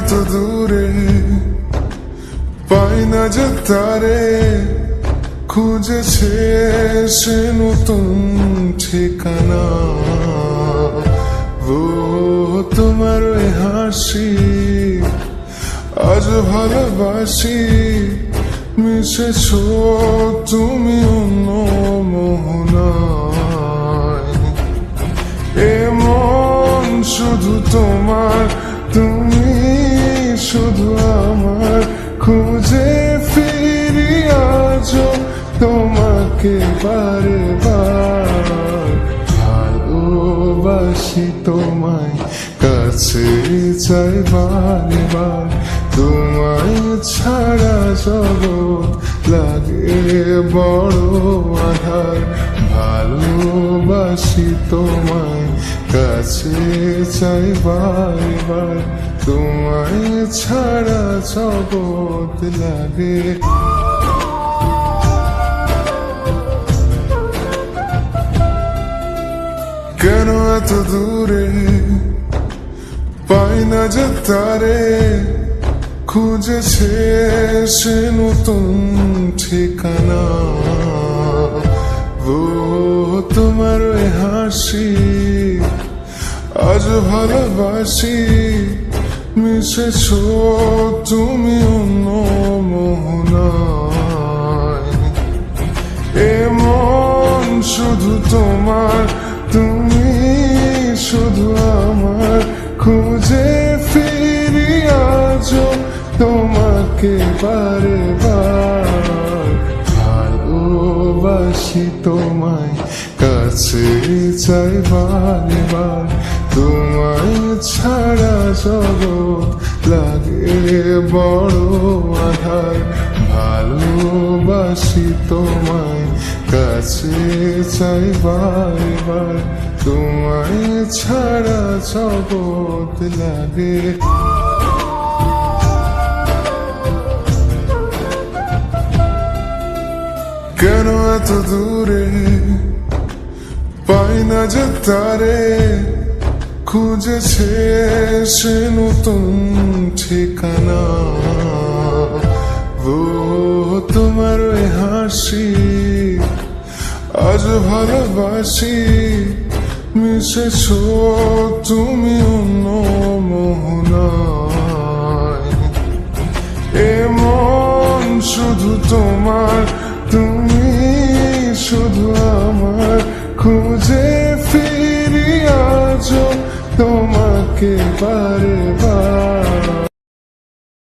এত দূরে পাই না যে তারে, খুঁজেছে সে নতুন ঠিকানা। ও তোমার ওই হাসি আজ ভালোবাসি, মিশেছ তুমি অন্য মোহনায়। এমন শুধু তোমার, তুমি শুধু আমার, খুঁজে ফিরি আজও তোমাকে বারে বার। ভালোবাসি তোমায়, কাছে চাই বারে বার, তোমায় ছাড়া জগৎ লাগে বড় আধার। ভালোবাসি তোমায়, কাছে চাই বারে বার, তোমায় ছাড়া জগৎ লাগে। কেন এত দূরে পাই না যে তারে, খুঁজেছে সে নতুন ঠিকানা। ও তোমার ওই হাসি আজ ভালোবাসি, মিশেছ তুমি অন্য মোহনায়। এমন শুধু তোমার, তুমি শুধু আমার, খুঁজে ফিরি আজও তোমাকে বারে বার। ভালোবাসি তোমায়, কাছে চাই বারে বার, তোমায় ছাড়া জগৎ লাগে বড় আধার। ভালোবাসি তোমায়, কাছে চাই বারে বার, তোমায় ছাড়া জগৎ লাগে। কেন এত দূরে পাই না যে তারে, খুঁজেছে সে নতুন ঠিকানা। ও তোমার ওই হাসি আজ ভালোবাসি, মিশেছ তুমি অন্য মোহনায়। এমন শুধু তোমার, তুমি শুধু আমার, খুঁজে ফিরি আজও তোমাকে বারে